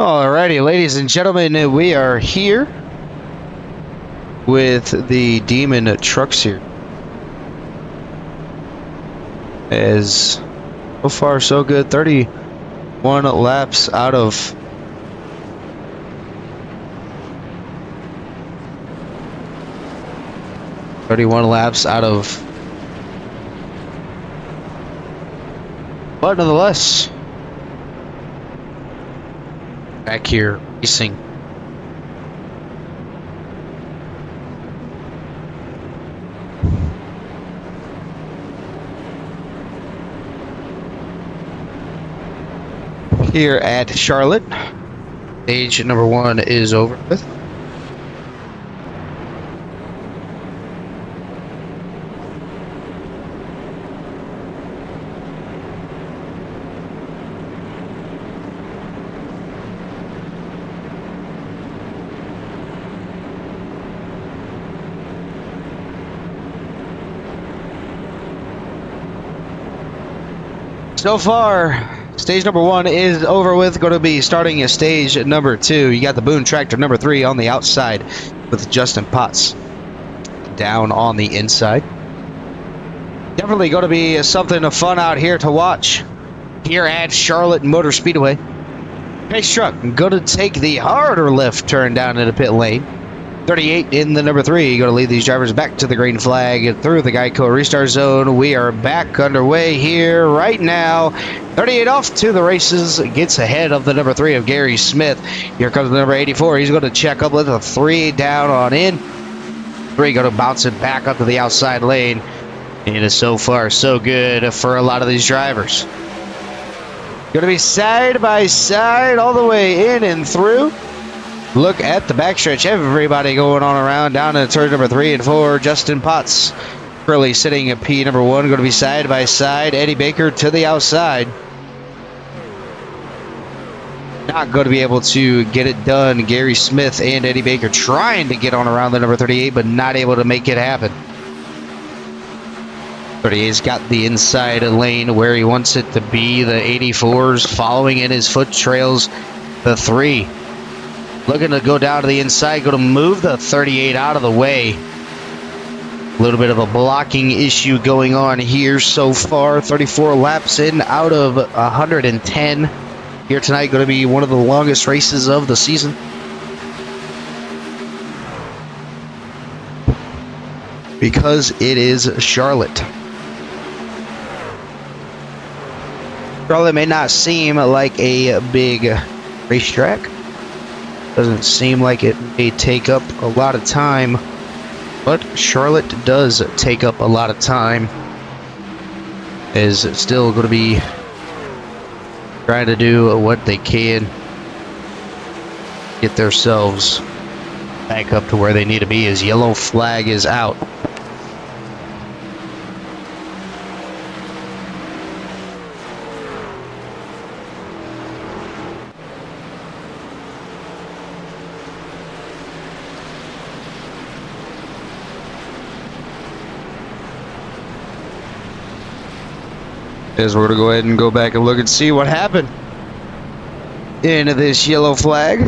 Alrighty, ladies and gentlemen, we are here with the Demon Truck Series. As so far so good, 31 laps out of 31 laps out of, but nonetheless, back here racing. Here at Charlotte, stage number 1 is over with. So far, stage number 1 is over with. Going to be starting stage number 2. You got the Boone Tractor number 3 on the outside with Justin Potts down on the inside. Definitely going to be something fun out here to watch here at Charlotte Motor Speedway. Pace truck going to take the harder left turn down into pit lane. 38 in the number 3, going to lead these drivers back to the green flag through the Geico restart zone. We are back underway here right now. 38 off to the races, gets ahead of the number 3 of Gary Smith. Here comes the number 84. He's going to check up with a 3 down on in. 3 going to bounce it back up to the outside lane. It is so far so good for a lot of these drivers. Going to be side by side all the way in and through. Look at the backstretch. Everybody going on around down in turn number 3 and 4. Justin Potts currently sitting at P number 1. Going to be side by side. Eddie Baker to the outside. Not going to be able to get it done. Gary Smith and Eddie Baker trying to get on around the number 38, but not able to make it happen. 38's got the inside lane where he wants it to be. The 84's following in his foot trails. The 3 looking to go down to the inside, going to move the 38 out of the way. A little bit of a blocking issue going on here so far. 34 laps in out of 110. Here tonight, going to be one of the longest races of the season. Because it is Charlotte. Charlotte may not seem like a big racetrack. Doesn't seem like it may take up a lot of time, but Charlotte does take up a lot of time. Is still going to be trying to do what they can, get themselves back up to where they need to be as yellow flag is out. As we're going to go ahead and go back and look and see what happened in this yellow flag.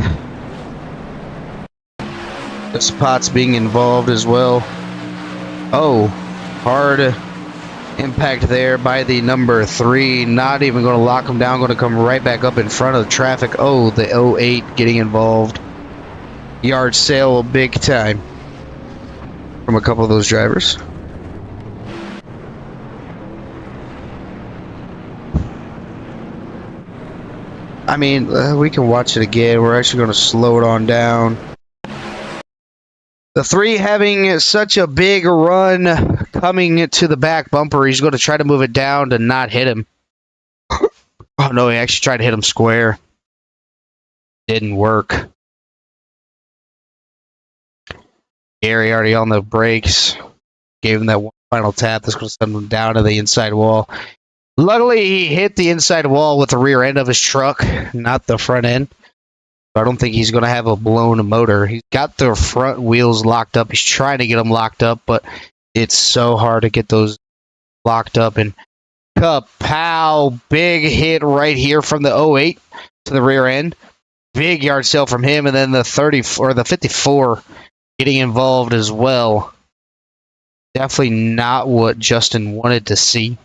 The spots being involved as well. Oh, hard impact there by the number 3. Not even going to lock him down. Going to come right back up in front of the traffic. Oh, the 08 getting involved. Yard sale big time from a couple of those drivers. I mean, we can watch it again. We're actually going to slow it on down. The 3 having such a big run coming to the back bumper. He's going to try to move it down to not hit him. Oh, no, he actually tried to hit him square. Didn't work. Gary already on the brakes. Gave him that one final tap. That's going to send him down to the inside wall. Luckily, he hit the inside wall with the rear end of his truck, not the front end. I don't think he's going to have a blown motor. He's got the front wheels locked up. He's trying to get them locked up, but it's so hard to get those locked up. And kapow, big hit right here from the 08 to the rear end. big yard sale from him, and then the 30 or the 54 getting involved as well. Definitely not what Justin wanted to see.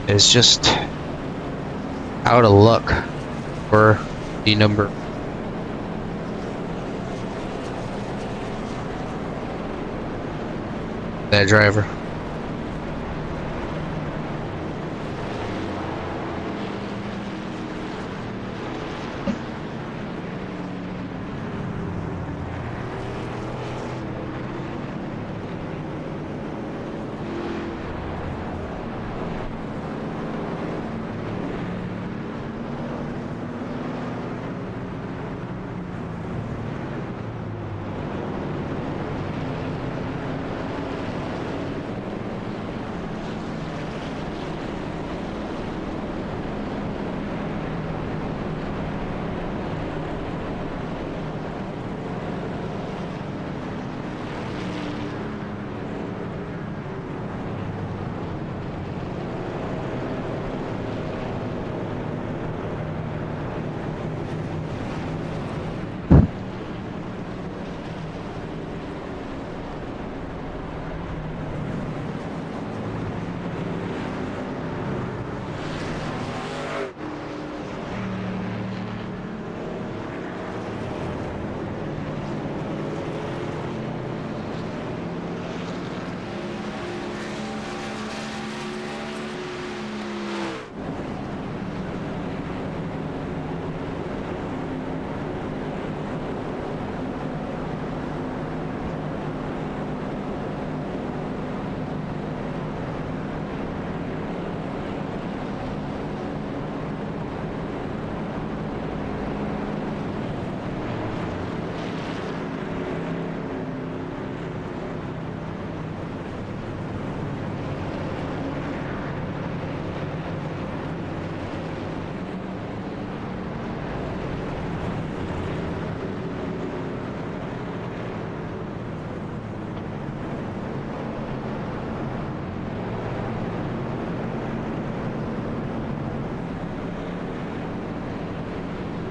It's just out of luck for the number. That driver.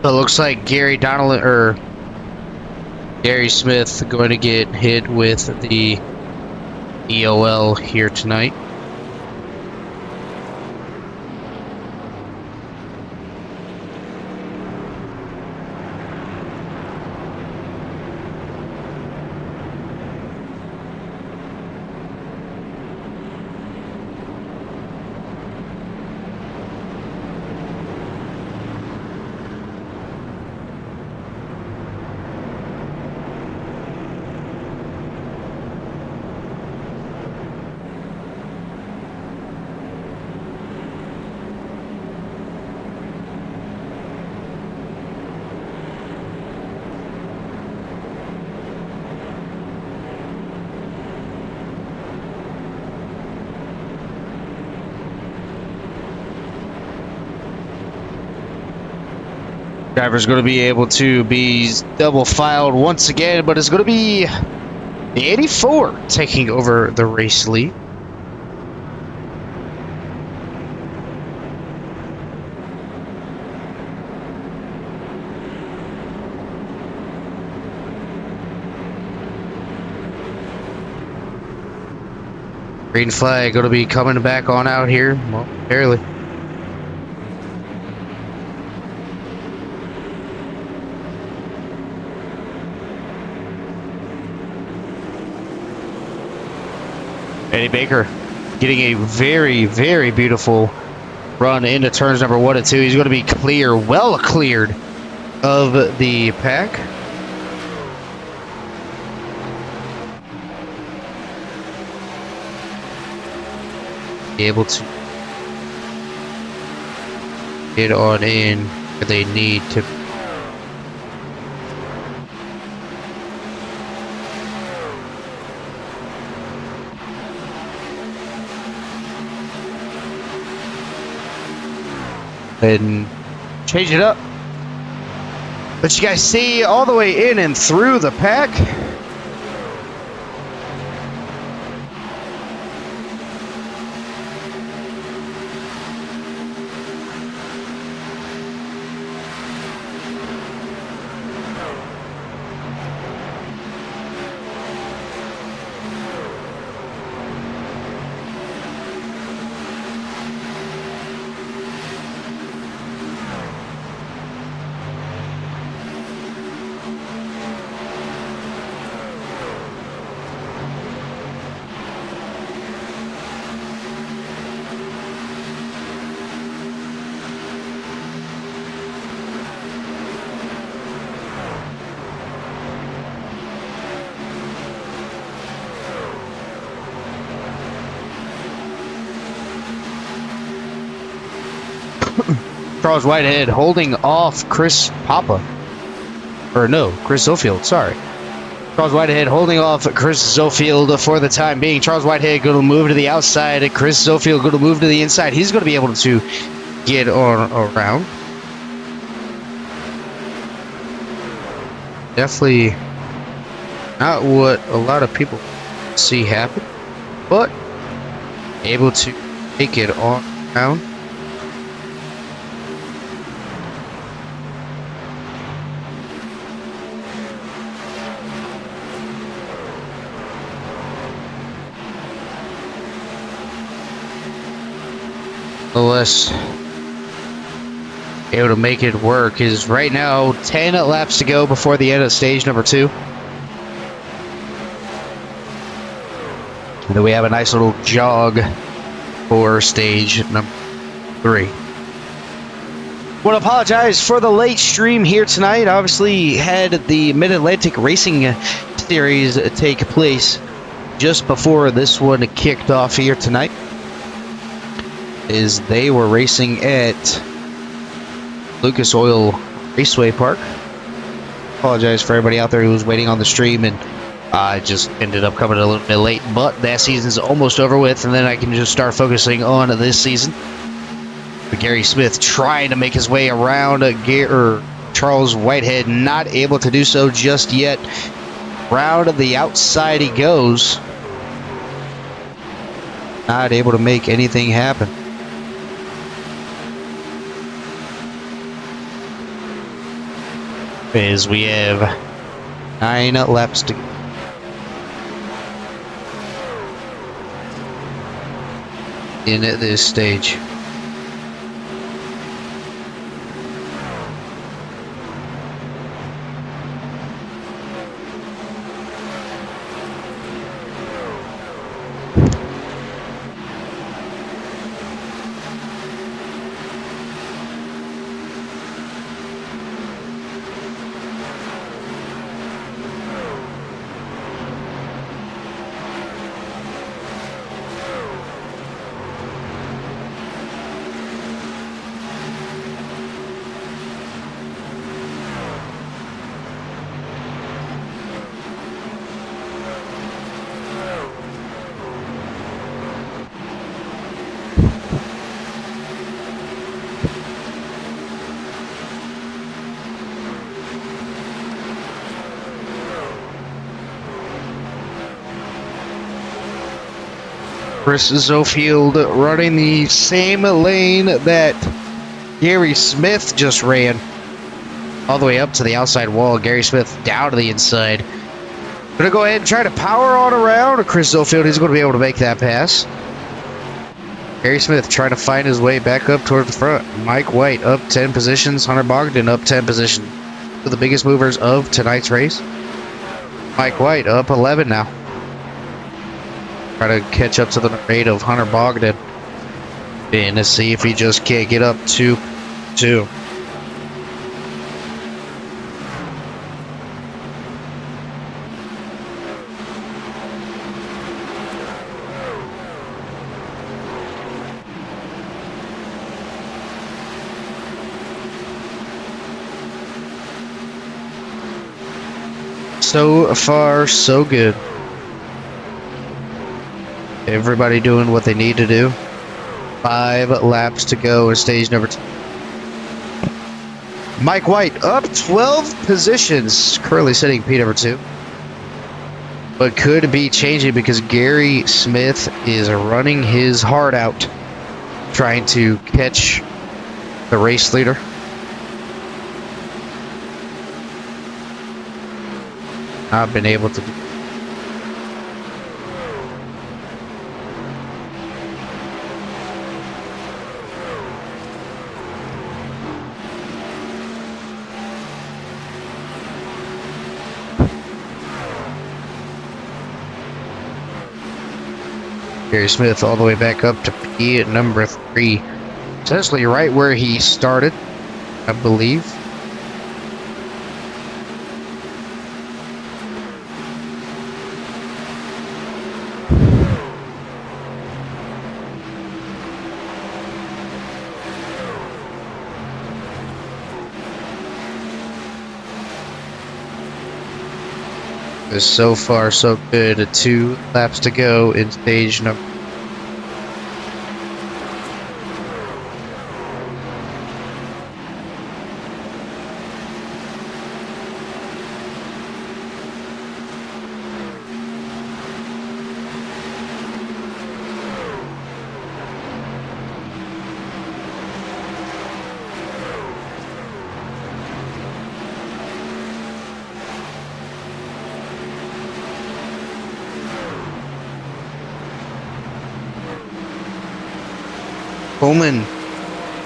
So it looks like Gary Smith going to get hit with the EOL here tonight. Driver's going to be able to be double filed once again, but it's going to be the 84 taking over the race lead. Green flag going to be coming back on out here. Well, barely. Eddie Baker getting a very, very beautiful run into turns number 1 and 2. He's going to be clear, well cleared of the pack. Be able to get on in where they need to. And change it up. But you guys see all the way in and through the pack. Charles Whitehead holding off Chris Papa. Or no, Chris Zofield, sorry. Charles Whitehead holding off Chris Zofield for the time being. Charles Whitehead going to move to the outside. Chris Zofield going to move to the inside. He's going to be able to get on around. Definitely not what a lot of people see happen, but able to take it on around. Nonetheless, able to make it work. Is right now 10 laps to go before the end of stage number 2. And then we have a nice little jog for stage number 3. Want to apologize for the late stream here tonight. Obviously had the Mid-Atlantic Racing Series take place just before this one kicked off here tonight. Is they were racing at Lucas Oil Raceway Park. Apologize for everybody out there who was waiting on the stream, and I just ended up coming a little bit late, but that season's almost over with, and then I can just start focusing on this season. But Gary Smith trying to make his way around Charles Whitehead, not able to do so just yet. Round of the outside he goes. Not able to make anything happen. As we have 9 laps to go. In at this stage. Chris Zofield running the same lane that Gary Smith just ran. All the way up to the outside wall. Gary Smith down to the inside. Gonna go ahead and try to power on around Chris Zofield. He's going to be able to make that pass. Gary Smith trying to find his way back up towards the front. Mike White up 10 positions. Hunter Bogdan up 10 positions. Two of the biggest movers of tonight's race. Mike White up 11 now. Try to catch up to the rate of Hunter Bogdan. And to see if he just can't get up to 2. So far, so good. Everybody doing what they need to do. 5 laps to go in stage number 2. Mike White up 12 positions, currently sitting P number 2. But could be changing because Gary Smith is running his heart out, trying to catch the race leader. Not been able to. Gary Smith all the way back up to P at number 3. Essentially right where he started, I believe. So far, so good. 2 laps to go in stage number.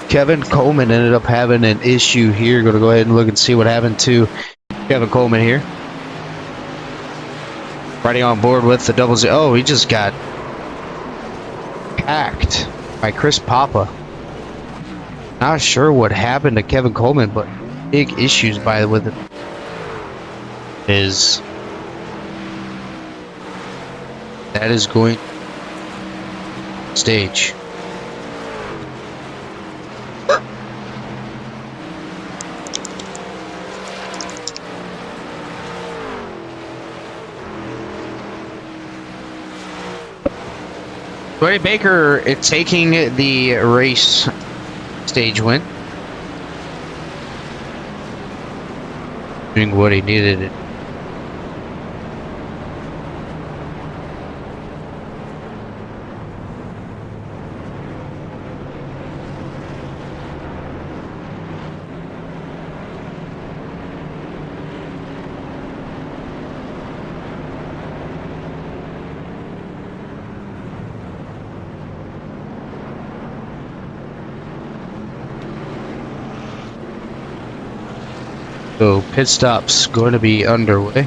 Kevin Coleman ended up having an issue here. Going to go ahead and look and see what happened to Kevin Coleman here. Riding on board with the double Z. Oh, he just got packed by Chris Papa. Not sure what happened to Kevin Coleman, but big issues with it. That is going stage. Troy Baker taking the race stage win. Doing what he needed it. So pit stop's going to be underway.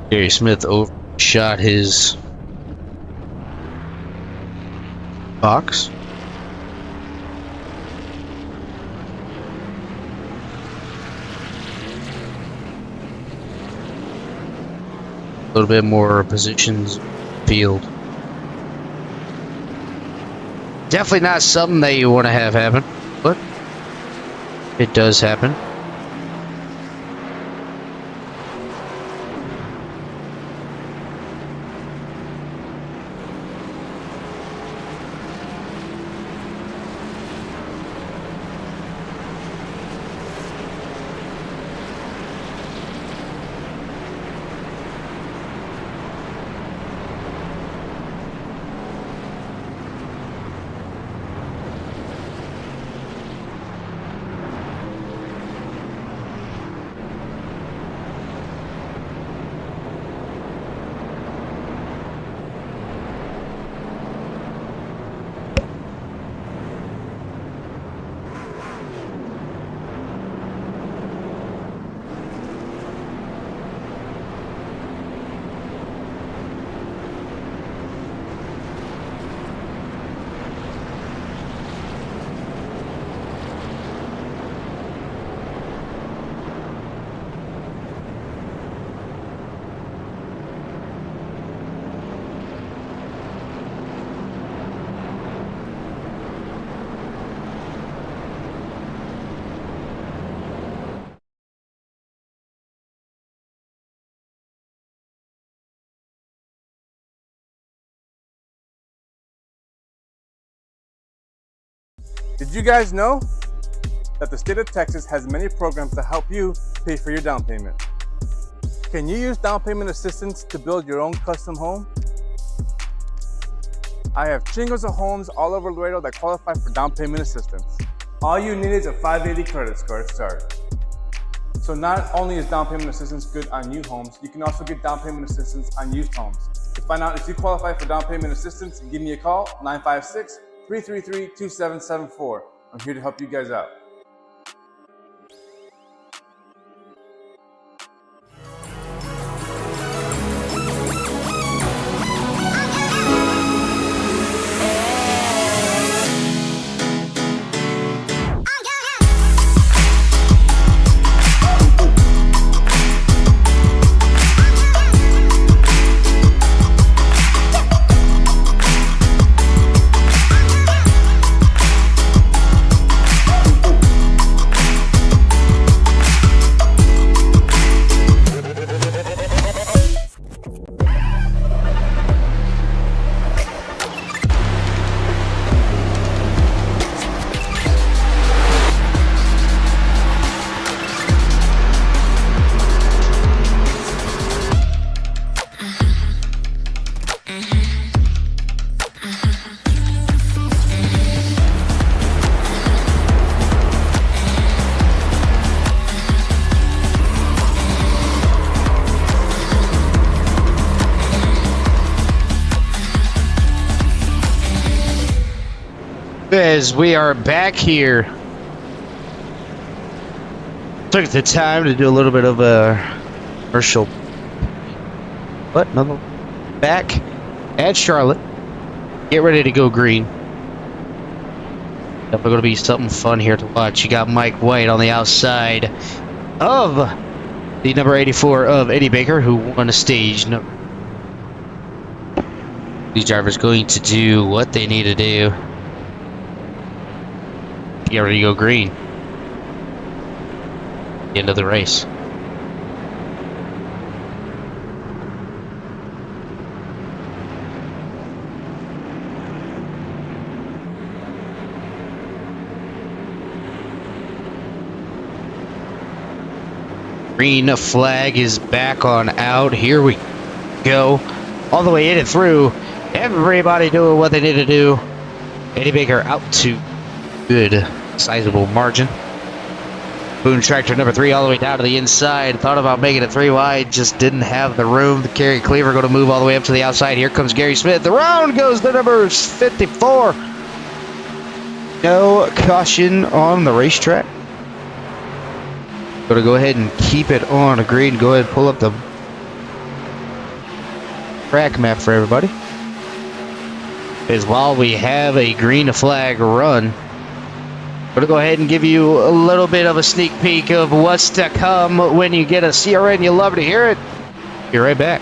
Gary Smith overshot his box. A little bit more positions field. Definitely not something that you want to have happen, but it does happen. Did you guys know that the state of Texas has many programs to help you pay for your down payment? Can you use down payment assistance to build your own custom home? I have chingos of homes all over Laredo that qualify for down payment assistance. All you need is a 580 credit score to start. So not only is down payment assistance good on new homes, you can also get down payment assistance on used homes. To find out if you qualify for down payment assistance, give me a call, 956-333-2774. I'm here to help you guys out. As we are back here, took the time to do a little bit of a commercial. But another back at Charlotte. Get ready to go green. Definitely going to be something fun here to watch. You got Mike White on the outside of the number 84 of Eddie Baker, who won a stage. These drivers going to do what they need to do. Get ready to go green. End of the race. Green flag is back on out. Here we go. All the way in and through. Everybody doing what they need to do. Eddie Baker out to good, sizable margin. Boone Tractor number 3 all the way down to the inside. Thought about making it 3 wide, just didn't have the room. The Gary Cleaver going to move all the way up to the outside. Here comes Gary Smith. The round goes to number 54. No caution on the racetrack. Going to go ahead and keep it on green. Go ahead and pull up the track map for everybody. As while we have a green flag run, I'm going to go ahead and give you a little bit of a sneak peek of what's to come when you get a CRN. You'll love to hear it. Be right back.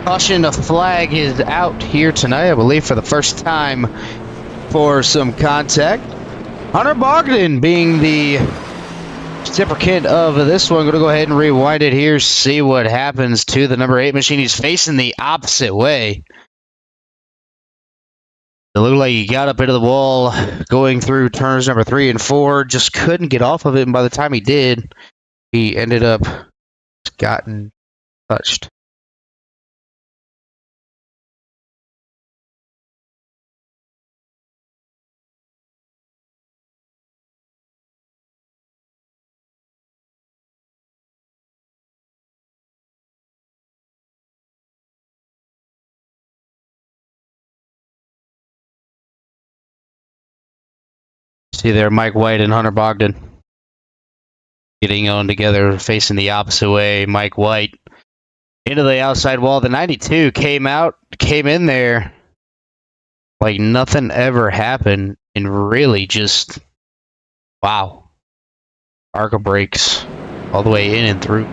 Caution flag is out here tonight, I believe, for the first time for some contact. Hunter Bogdan being the reciprocant of this one. I'm going to go ahead and rewind it here, see what happens to the number 8 machine. He's facing the opposite way. It looked like he got up into the wall going through turns number 3 and 4, just couldn't get off of it, and by the time he did, he ended up gotten touched. See there, Mike White and Hunter Bogdan getting on together, facing the opposite way. Mike White into the outside wall. The 92 came in there like nothing ever happened, and really just, wow. ARCA brakes all the way in and through.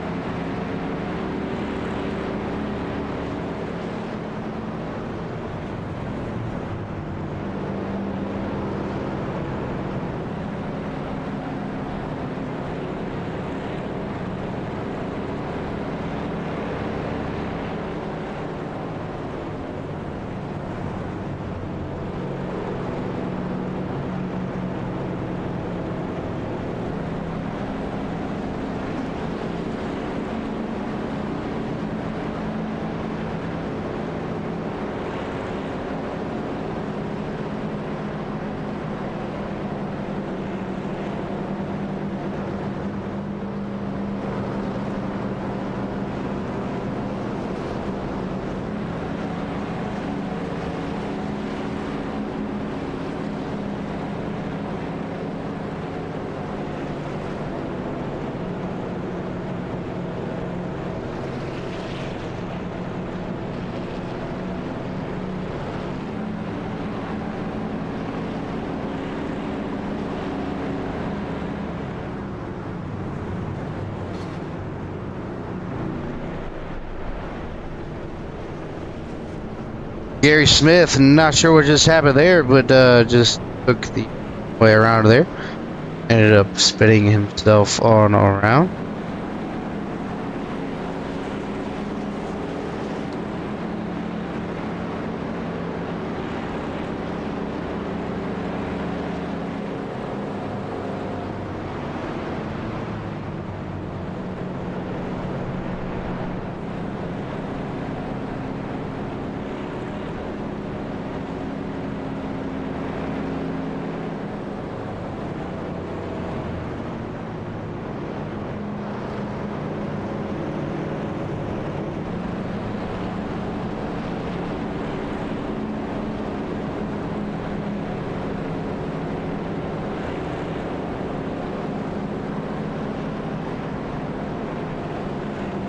Gary Smith, not sure what just happened there, but just took the way around there. Ended up spinning himself on around.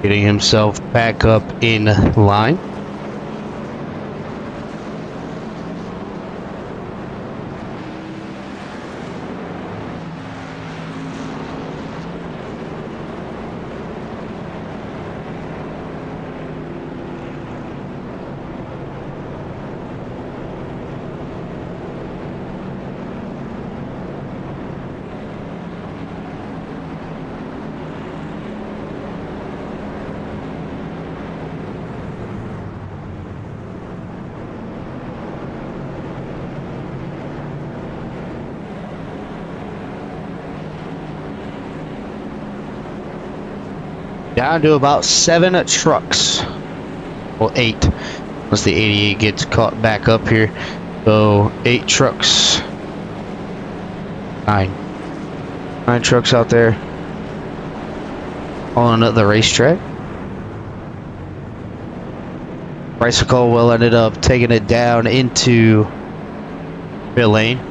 Getting himself back up in line. Down to about 7 trucks. Well, 8. Once the 88 gets caught back up here. So 8 trucks. 9 trucks out there on the racetrack. Bryce Colwell ended up taking it down into pit lane.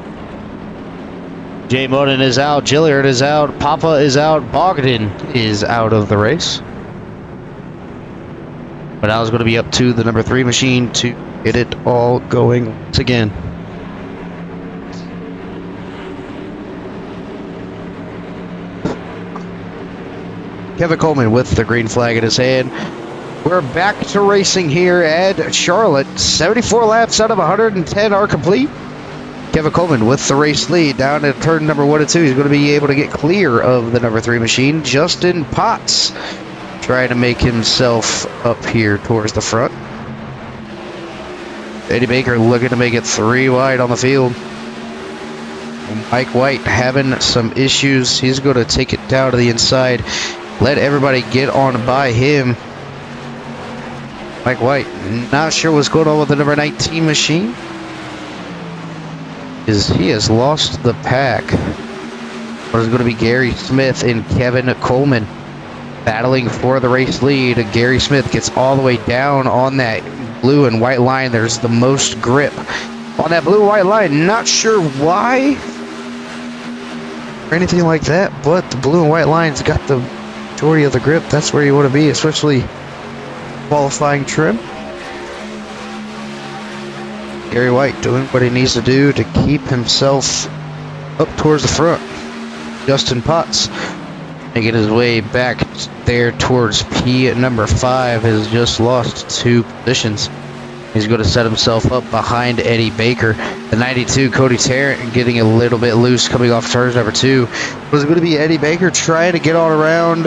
Jay Moden is out, Gilliard is out, Papa is out, Bogdan is out of the race. But now it's going to be up to the number 3 machine to get it all going once again. Kevin Coleman with the green flag in his hand. We're back to racing here at Charlotte. 74 laps out of 110 are complete. Kevin Coleman with the race lead down at turn number 1 and 2. He's going to be able to get clear of the number 3 machine. Justin Potts trying to make himself up here towards the front. Eddie Baker looking to make it 3 wide on the field. Mike White having some issues. He's going to take it down to the inside. Let everybody get on by him. Mike White, not sure what's going on with the number 19 machine. He has lost the pack. But it's going to be Gary Smith and Kevin Coleman battling for the race lead. Gary Smith gets all the way down on that blue and white line. There's the most grip on that blue and white line. Not sure why or anything like that, but the blue and white line's got the majority of the grip. That's where you want to be, especially qualifying trim. Gary White doing what he needs to do to keep himself up towards the front. Justin Potts making his way back there towards P at number 5 has just lost 2 positions. He's going to set himself up behind Eddie Baker. The 92, Cody Tarrant, getting a little bit loose coming off turns number 2. Was going to be Eddie Baker trying to get on around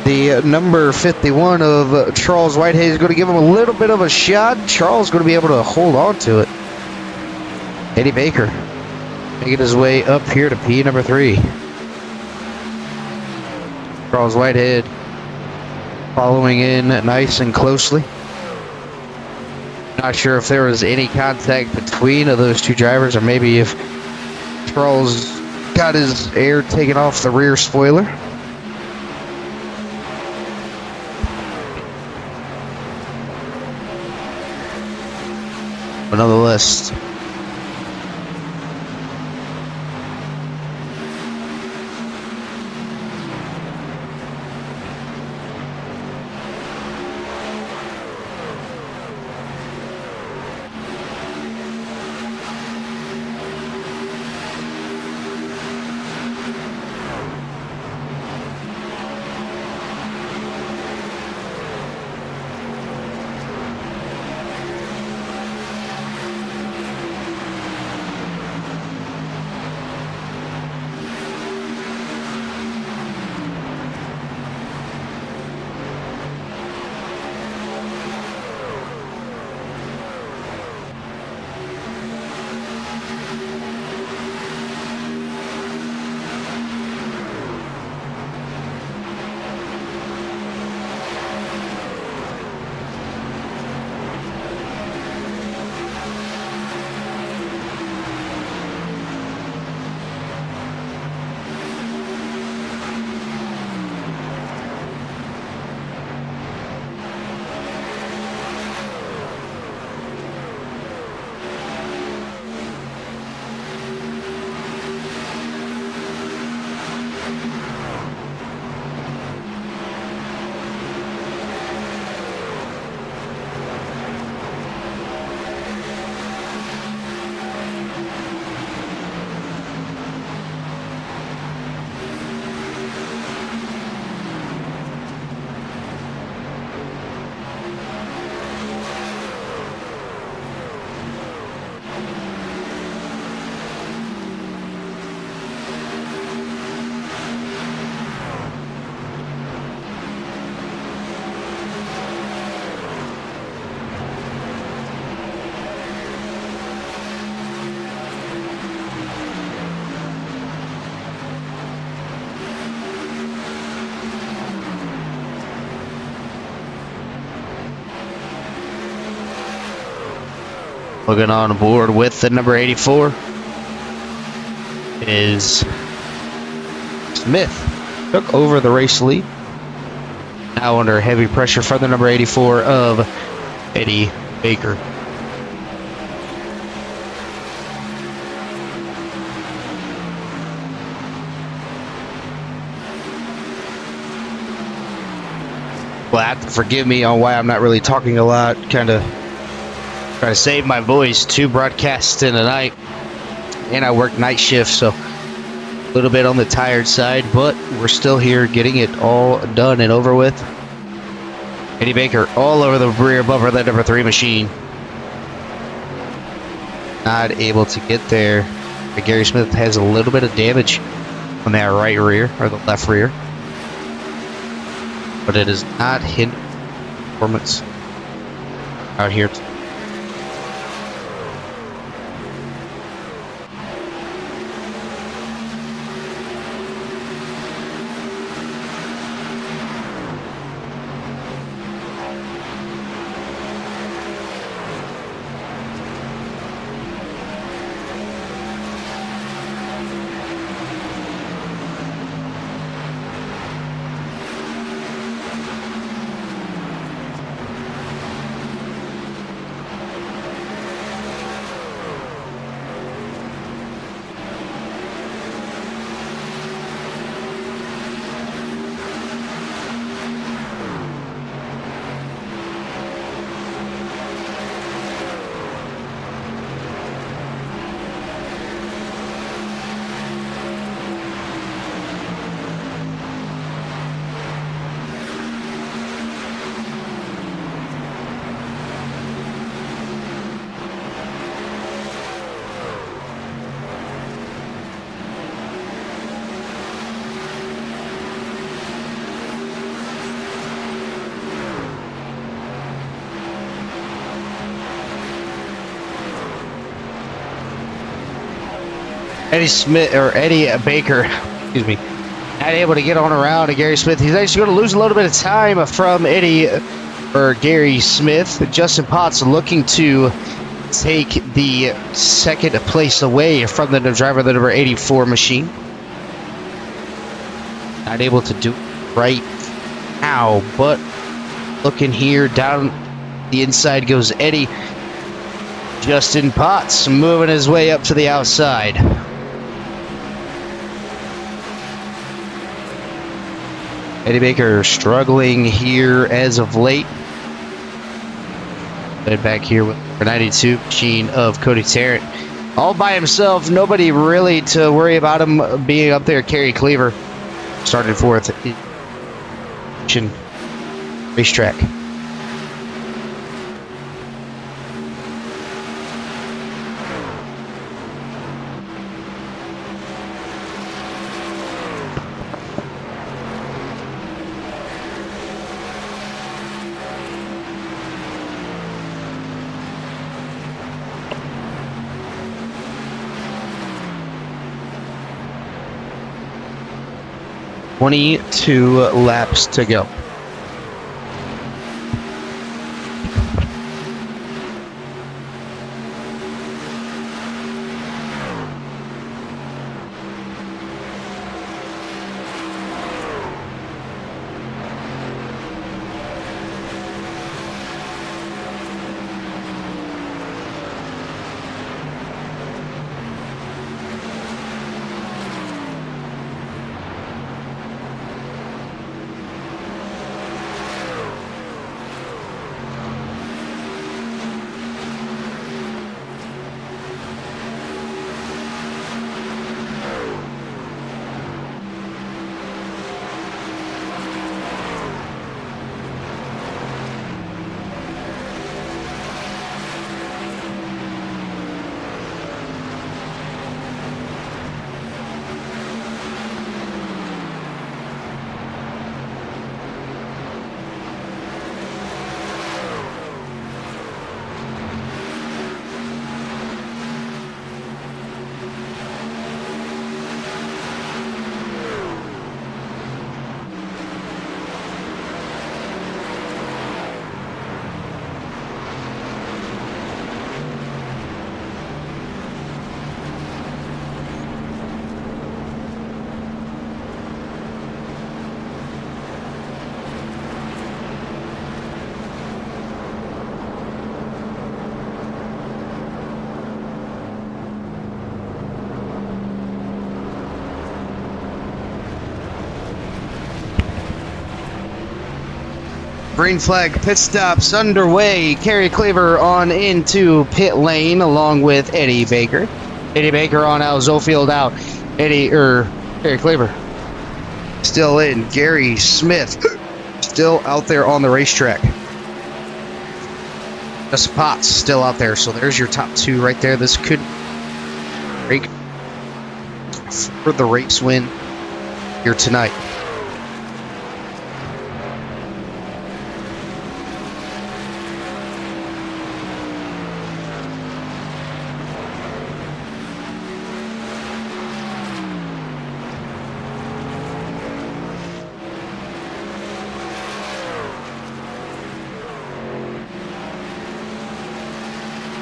the number 51 of Charles Whitehead. Is going to give him a little bit of a shot. Charles is going to be able to hold on to it. Eddie Baker making his way up here to P number 3. Charles Whitehead following in nice and closely. Not sure if there was any contact between those 2 drivers, or maybe if Charles got his air taken off the rear spoiler. But nonetheless, looking on board with the number 84 is Smith. Took over the race lead. Now under heavy pressure from the number 84 of Eddie Baker. Well, have to forgive me on why I'm not really talking a lot. Kind of trying to save my voice. 2 broadcasts in a night, and I work night shift, so a little bit on the tired side, but we're still here getting it all done and over with. Eddie Baker all over the rear bumper of that number 3 machine. Not able to get there. But Gary Smith has a little bit of damage on that right rear, or the left rear. But it is not hindering performance out here. Eddie Baker, excuse me, not able to get on around to Gary Smith. He's actually going to lose a little bit of time from Gary Smith. Justin Potts looking to take the second place away from the driver of the number 84 machine. Not able to do it right now, but looking here down the inside goes Eddie. Justin Potts moving his way up to the outside. Eddie Baker struggling here as of late. Head back here with the 92 machine of Cody Tarrant. All by himself, nobody really to worry about him being up there. Kerry Cleaver started fourth in racetrack. .22 laps to go. Green flag pit stops underway. Kerry Cleaver on into pit lane along with Eddie Baker. Eddie Baker on out, Zofield out. Kerry Cleaver still in. Gary Smith still out there on the racetrack. Justin Potts still out there, so there's your top two right there. This could break for the race win here tonight.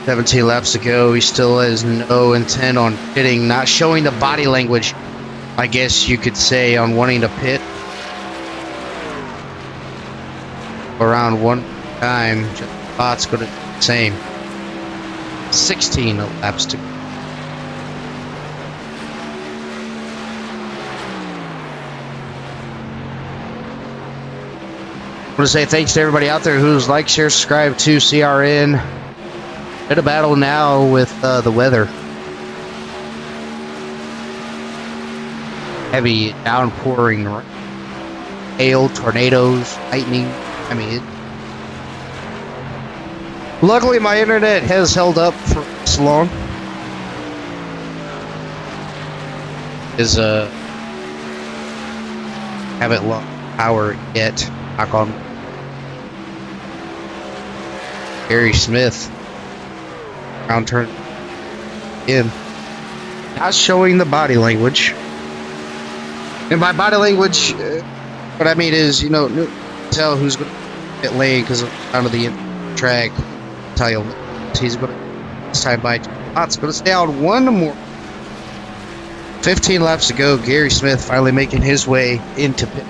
"17 laps to go. He still has no intent on pitting, not showing the body language, I guess you could say, on wanting to pit. Around one time, Potts going to do the same. 16 laps to go. I want to say thanks to everybody out there who's liked, share, subscribe to CRN. Bit of battle now with the weather. Heavy downpouring rain, hail, tornadoes, lightning. I mean, luckily my internet has held up for this long. Haven't lost power yet. Knock on. Gary Smith. Round turn in. Not showing the body language. And by body language, what I mean is, you know, tell who's going to hit lane because out of the track. Tell you he's going to this time by Potts going to stay on one more. 15 laps to go. Gary Smith finally making his way into pit.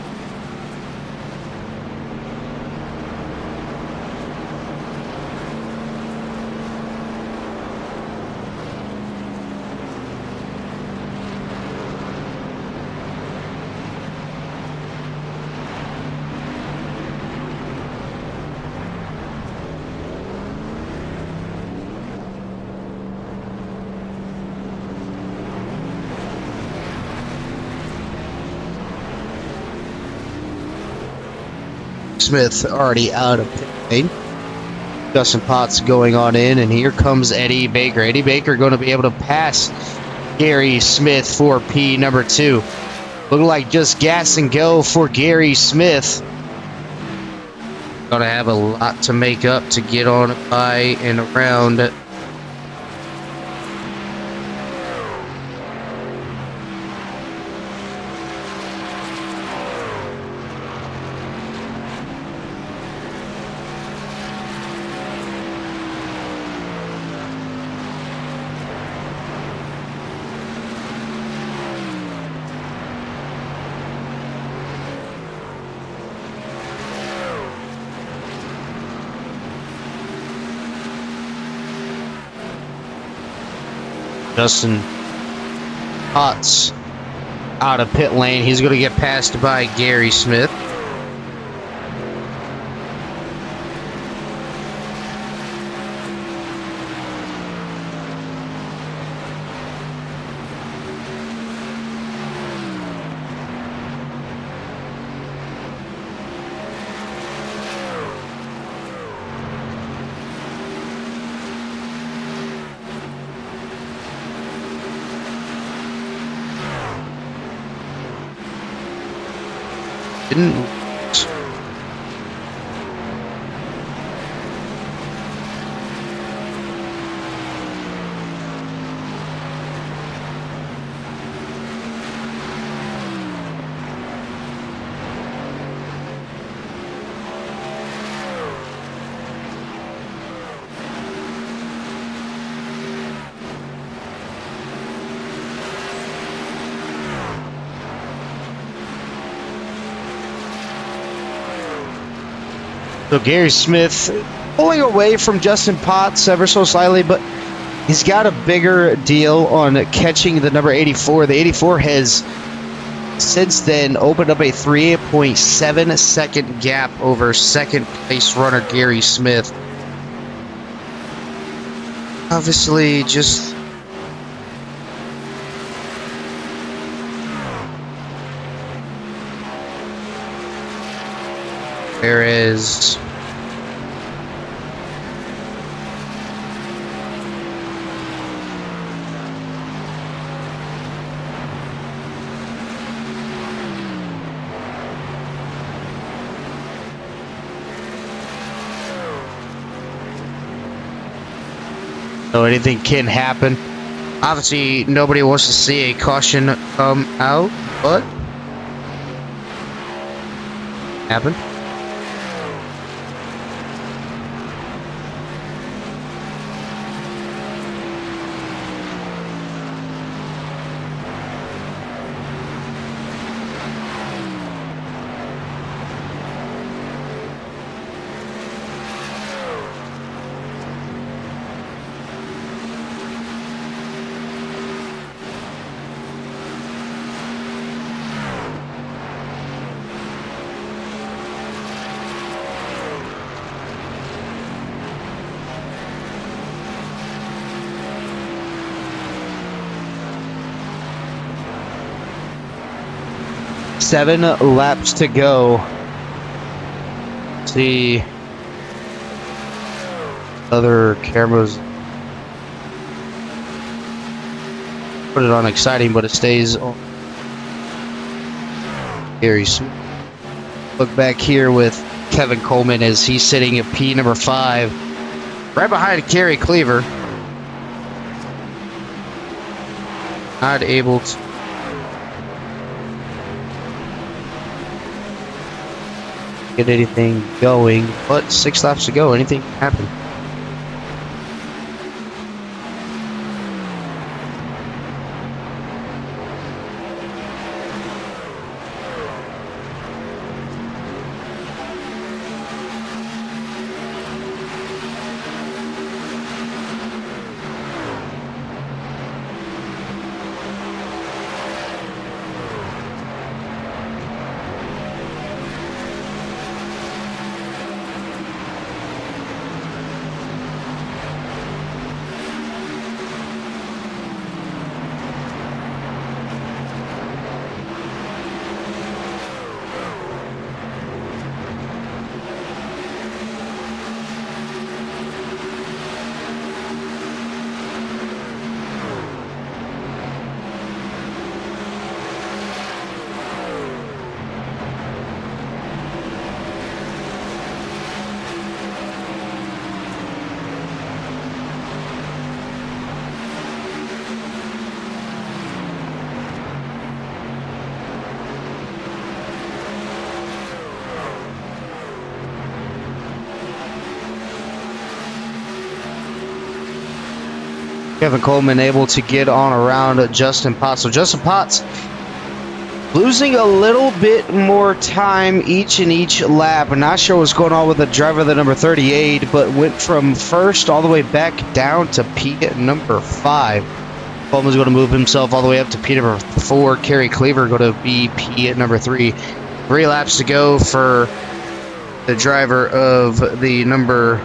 Smith already out of pit lane. Justin Potts going on in, and here comes Eddie Baker. Eddie Baker going to be able to pass Gary Smith for P number 2. Looking like just gas and go for Gary Smith. Going to have a lot to make up to get on by and around. Justin Potts out of pit lane. He's going to get passed by Gary Smith. Didn't. So Gary Smith pulling away from Justin Potts ever so slightly, but he's got a bigger deal on catching the number 84. The 84 has since then opened up a 3.7 second gap over second place runner Gary Smith. Obviously, just There is so anything can happen. Obviously, nobody wants to see a caution come out, but happen. Seven laps to go. See other cameras put it on exciting, but it stays on very smooth. Look back here with Kevin Coleman as he's sitting at P number 5, right behind Kerry Cleaver. Not able to get anything going, but 6 laps to go. Anything can happen. Kevin Coleman able to get on around Justin Potts. So Justin Potts losing a little bit more time each lap. I'm not sure what's going on with the driver, the number 38, but went from first all the way back down to P at number 5. Coleman's going to move himself all the way up to P number 4. Kerry Cleaver going to be P at number 3. 3 laps to go for the driver of the number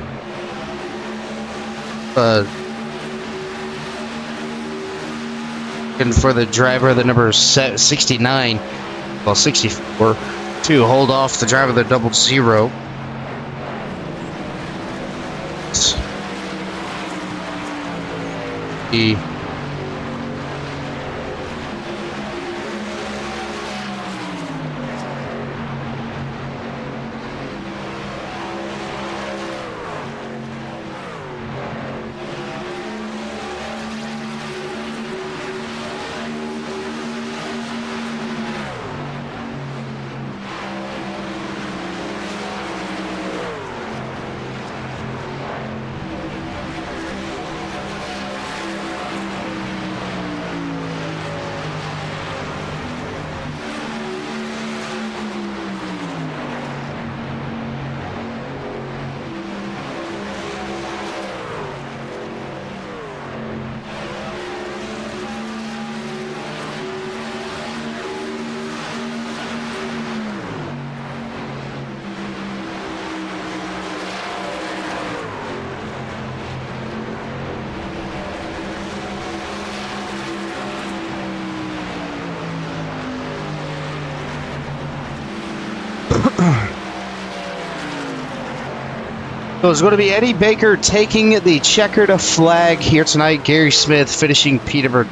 and for the driver, the number 69, well 64, to hold off the driver, the 00. The So it's going to be Eddie Baker taking the checkered flag here tonight. Gary Smith finishing Peterborough.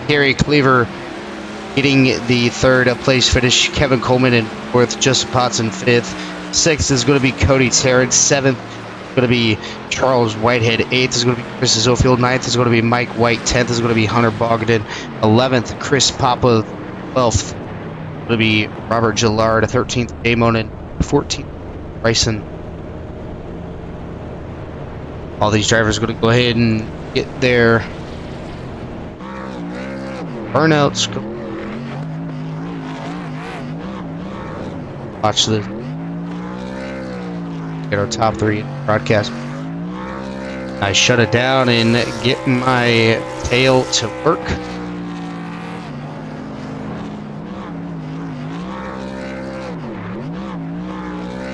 Gary Cleaver getting the third place finish. Kevin Coleman in fourth. Justin Potts in fifth. Sixth is going to be Cody Tarrant. Seventh is going to be Charles Whitehead. Eighth is going to be Chris Zofield. Ninth is going to be Mike White. 10th is going to be Hunter Bogdan. 11th, Chris Papa. 12th going to be Robert Gillard. 13th, Damon. And 14th, Bryson. All these drivers are going to go ahead and get their burnouts. Watch this. Get our top three broadcast. I shut it down and get my tail to work.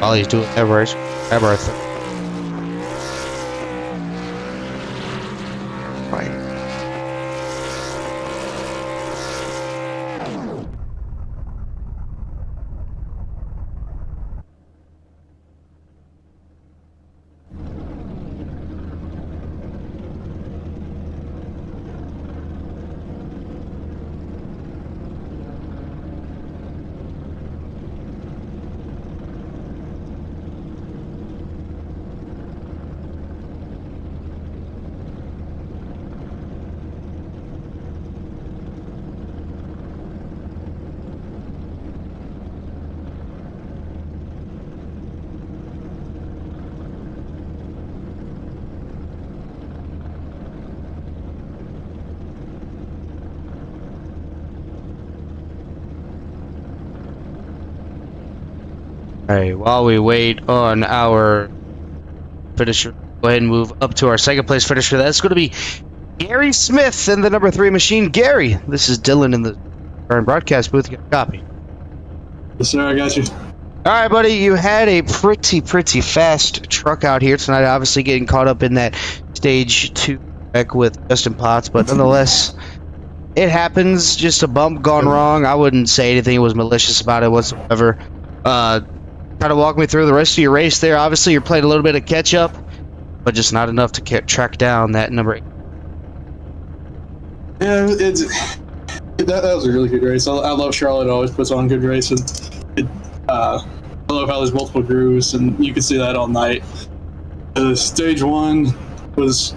While he's doing that, we're grab our Alright, while we wait on our finisher, go ahead and move up to our second place finisher. That's going to be Gary Smith in the number 3 machine. Gary, this is Dylan in the broadcast booth. Get a copy. Yes, sir, I got you. Alright, buddy, you had a pretty fast truck out here tonight. Obviously getting caught up in that stage 2 wreck with Justin Potts, but nonetheless, it happens. Just a bump gone wrong. I wouldn't say anything was malicious about it whatsoever. Kind of walk me through the rest of your race there. Obviously, you're playing a little bit of catch up, but just not enough to track down that number 8. Yeah, that was a really good race. I love Charlotte. Always puts on good races. I love how there's multiple grooves, and you can see that all night. Stage 1 was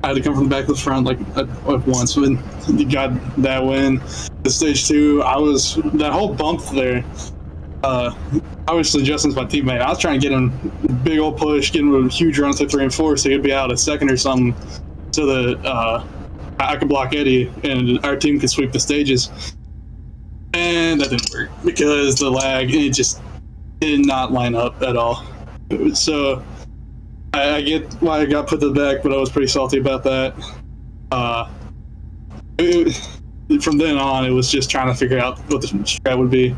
I had to come from the back to the front like once when you got that win. The stage 2, I was that whole bump there. Obviously Justin's my teammate. I was trying to get him a big old push, get him a huge run through 3 and 4 so he'd be out a second or something so that I could block Eddie and our team could sweep the stages. And that didn't work because the lag, it just did not line up at all. So I get why I got put to the back, but I was pretty salty about that. From then on, it was just trying to figure out what the strat would be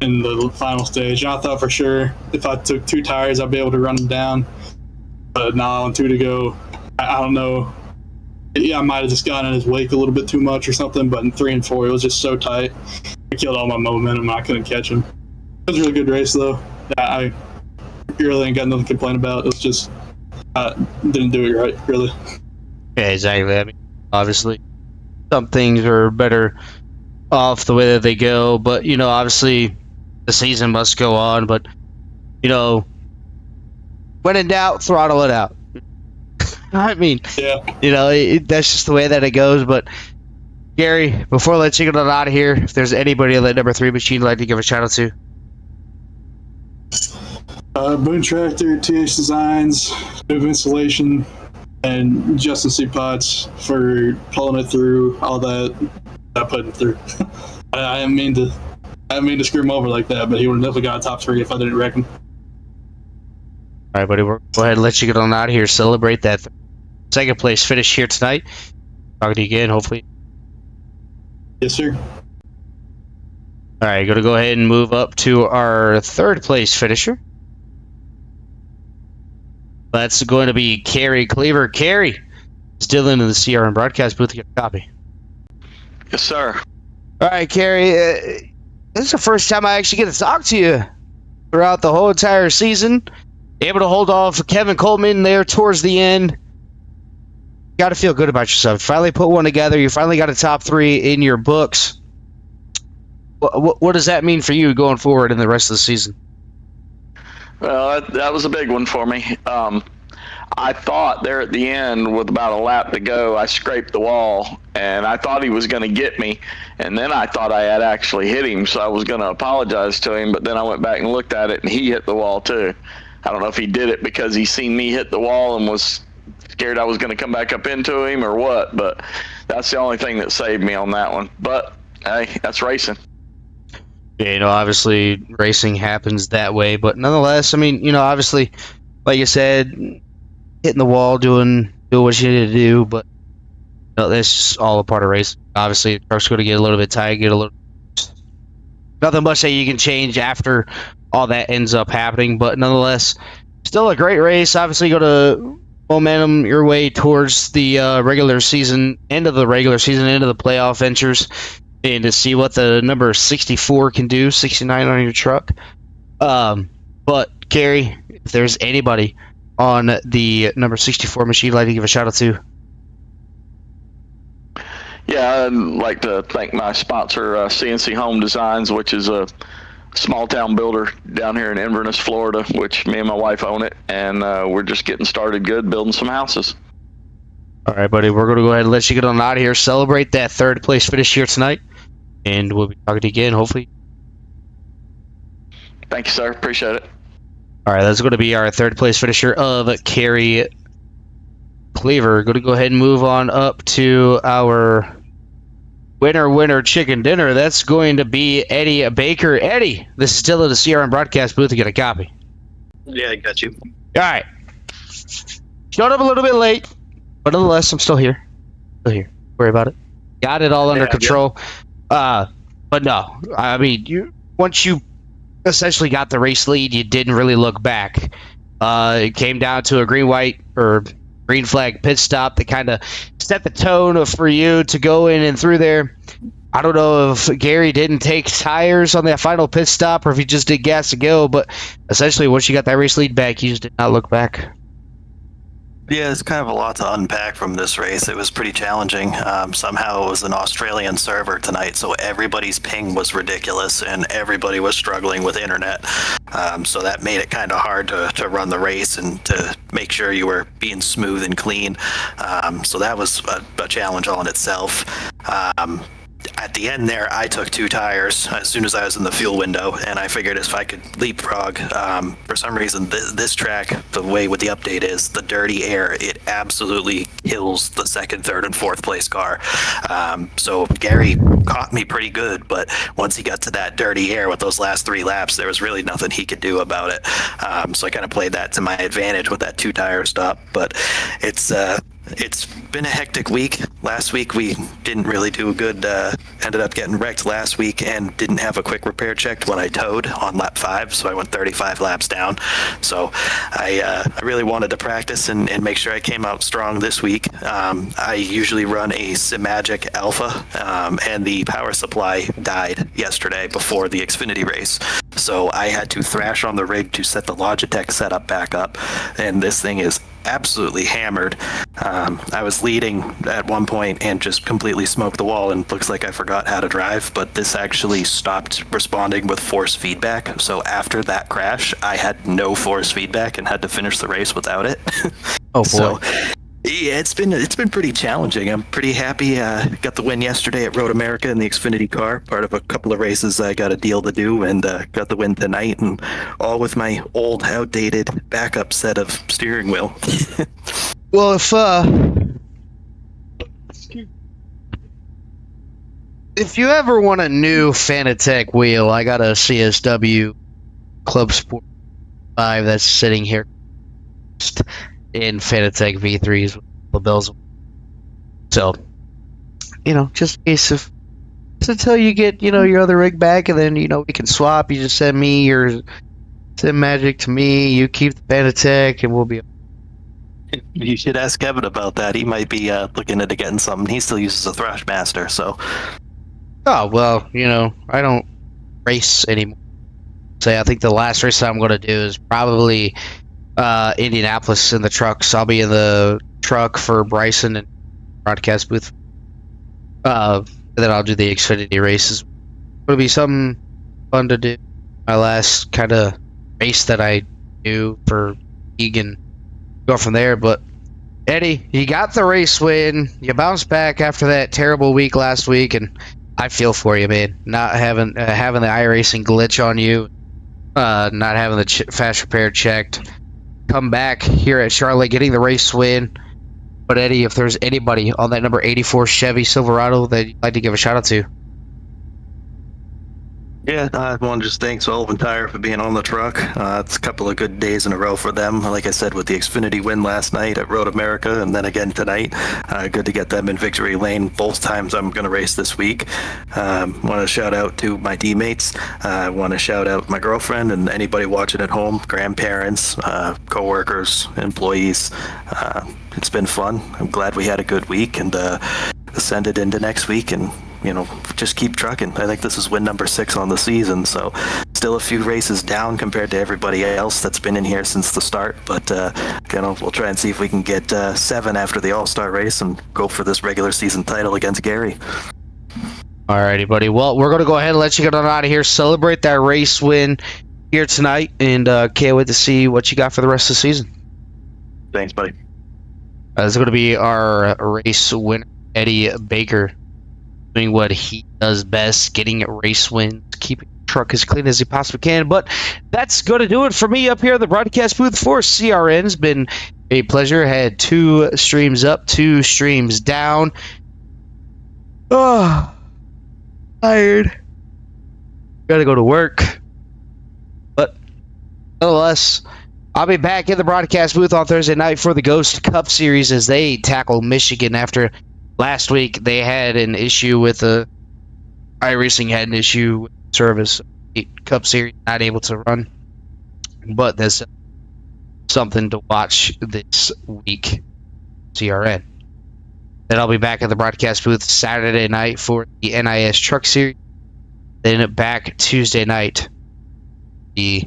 in the final stage. I thought for sure if I took 2 tires, I'd be able to run them down. But now on 2 to go, I don't know. Yeah, I might have just gotten in his wake a little bit too much or something, but in 3 and 4, it was just so tight. I killed all my momentum and I couldn't catch him. It was a really good race, though. I really ain't got nothing to complain about. It was just, didn't do it right, really. Yeah, exactly. I mean, obviously, some things are better off the way that they go, but, you know, obviously, the season must go on, but, you know, when in doubt, throttle it out. I mean, yeah. You know, that's just the way that it goes. But Gary, before I let you get out of here, if there's anybody on that number 3 machine you'd like to give a shout out to. Boone Tractor, TH Designs, Move Installation, and Justin C. Potts for pulling it through all that I put it through. I didn't mean to screw him over like that, but he would have definitely got a top 3 if I didn't wreck him. All right, buddy, we'll go ahead and let you get on out of here. Celebrate that second place finish here tonight. Talking to you again, hopefully. Yes, sir. All right, going to go ahead and move up to our 3rd place finisher. That's going to be Kerry Cleaver. Kerry, still in the CRM broadcast booth to get a copy. Yes, sir. All right, Kerry, this is the first time I actually get to talk to you throughout the whole entire season. able to hold off Kevin Coleman there towards the end. Got to feel good about yourself. You finally put one together. You finally got a top 3 in your books. What does that mean for you going forward in the rest of the season? Well, that was a big one for me. I thought there at the end, with about a lap to go, I scraped the wall, and I thought he was going to get me. And then I thought I had actually hit him, so I was going to apologize to him. But then I went back and looked at it, and he hit the wall too. I don't know if he did it because he seen me hit the wall and was scared I was going to come back up into him or what. But that's the only thing that saved me on that one. But hey, that's racing. Yeah, obviously racing happens that way, but nonetheless, I mean, obviously, like you said, hitting the wall, doing what you need to do, but that's just all a part of racing. Obviously, the truck's going to get a little bit tight, nothing much that you can change after all that ends up happening, but nonetheless, still a great race. Obviously, go to momentum your way towards the regular season, end of the regular season, into the playoff ventures, and to see what the number 64 can do, 69 on your truck. But Gary, if there's anybody on the number 64 machine you'd like to give a shout out to. Yeah, I'd like to thank my sponsor, CNC Home Designs, which is a small town builder down here in Inverness, Florida, which me and my wife own it, and we're just getting started good building some houses. All right, buddy, we're going to go ahead and let you get on out of here. Celebrate that third place finish here tonight, and we'll be talking to you again, hopefully. Thank you, sir. Appreciate it. All right, that's going to be our third place finisher of Kerry Cleaver. Going to go ahead and move on up to our winner chicken dinner. That's going to be Eddie Baker. Eddie, this is still at the CRM broadcast booth to get a copy. Yeah, I got you. All right. Showed up a little bit late, but nonetheless, I'm still here. Don't worry about it. Got it all under control. But no, I mean, once you essentially got the race lead, you didn't really look back. It came down to a green flag pit stop that kind of set the tone for you to go in and through there. I don't know if Gary didn't take tires on that final pit stop or if he just did gas to go, but essentially once you got that race lead back, you just did not look back. Yeah, it's kind of a lot to unpack from this race. It was pretty challenging. Somehow it was an Australian server tonight, so everybody's ping was ridiculous and everybody was struggling with internet. So that made it kind of hard to run the race and to make sure you were being smooth and clean. So that was a challenge all in itself. At the end there, I took 2 tires as soon as I was in the fuel window, and I figured if I could leapfrog. For some reason, this track, the way with the update is, the dirty air, it absolutely kills the second, third, and fourth place car. So Gary caught me pretty good, but once he got to that dirty air with those last 3 laps, there was really nothing he could do about it. So I kind of played that to my advantage with that 2-tire stop, but it's been a hectic week. Last week we didn't really do a good, ended up getting wrecked last week and didn't have a quick repair check when I towed on lap 5, so I went 35 laps down. So I really wanted to practice and make sure I came out strong this week. I usually run a Simagic Alpha, and the power supply died yesterday before the Xfinity race. So I had to thrash on the rig to set the Logitech setup back up, and this thing is absolutely hammered. I was leading at one point and just completely smoked the wall and looks like I forgot how to drive, but this actually stopped responding with force feedback. So after that crash, I had no force feedback and had to finish the race without it. Oh boy. So, yeah, it's been pretty challenging. I'm pretty happy. Got the win yesterday at Road America in the Xfinity car, part of a couple of races I got a deal to do, and got the win tonight, and all with my old, outdated backup set of steering wheel. Well, if you ever want a new Fanatec wheel, I got a CSW Club Sport 5 that's sitting here in Fanatec V3s with the bells. So, just in case of, just until you get, your other rig back, and then, we can swap. You just send Magic to me, you keep the Fanatec, and we'll be. You should ask Kevin about that. He might be looking into getting something. He still uses a Thrashmaster, so. Oh, well, I don't race anymore. I think the last race I'm going to do is probably Indianapolis in the trucks. I'll be in the truck for Bryson and broadcast booth. And then I'll do the Xfinity races. It'll be something fun to do. My last kind of race that I do for Egan. Go from there, but Eddie, you got the race win. You bounced back after that terrible week last week, and I feel for you, man. Not having the iRacing glitch on you, not having the fast repair checked. Come back here at Charlotte, getting the race win. But Eddie, if there's anybody on that number 84 Chevy Silverado that you'd like to give a shout out to. Yeah, I want to just thank Sullivan Tire for being on the truck. It's a couple of good days in a row for them. Like I said, with the Xfinity win last night at Road America and then again tonight. Good to get them in victory lane both times I'm going to race this week. Want to shout out to my teammates. I want to shout out my girlfriend and anybody watching at home, grandparents, co-workers, employees. It's been fun. I'm glad we had a good week and send it into next week and just keep trucking. I think this is win number 6 on the season, so still a few races down compared to everybody else that's been in here since the start, but we'll try and see if we can get 7 after the All-Star race and go for this regular season title against Gary. Alrighty, buddy. Well, we're going to go ahead and let you get on out of here. Celebrate that race win here tonight, and can't wait to see what you got for the rest of the season. Thanks, buddy. This is going to be our race winner, Eddie Baker, doing what he does best, getting race wins, keeping the truck as clean as he possibly can. But that's going to do it for me up here at the broadcast booth for CRN. It's been a pleasure. I had 2 streams up, 2 streams down. Oh, tired. Got to go to work. But nonetheless, I'll be back in the broadcast booth on Thursday night for the Ghost Cup Series as they tackle Michigan after last week. They had an issue with iRacing had an issue with service. Cup Series not able to run, but there's something to watch this week. CRN. Then I'll be back at the broadcast booth Saturday night for the NIS Truck Series. Then back Tuesday night, the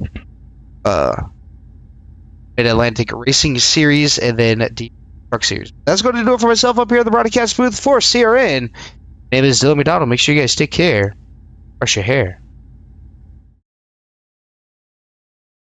Mid-Atlantic Racing Series, and then the Truck Series. That's going to do it for myself up here at the broadcast booth for CRN. My name is Dylan McDonald. Make sure you guys take care. Brush your hair.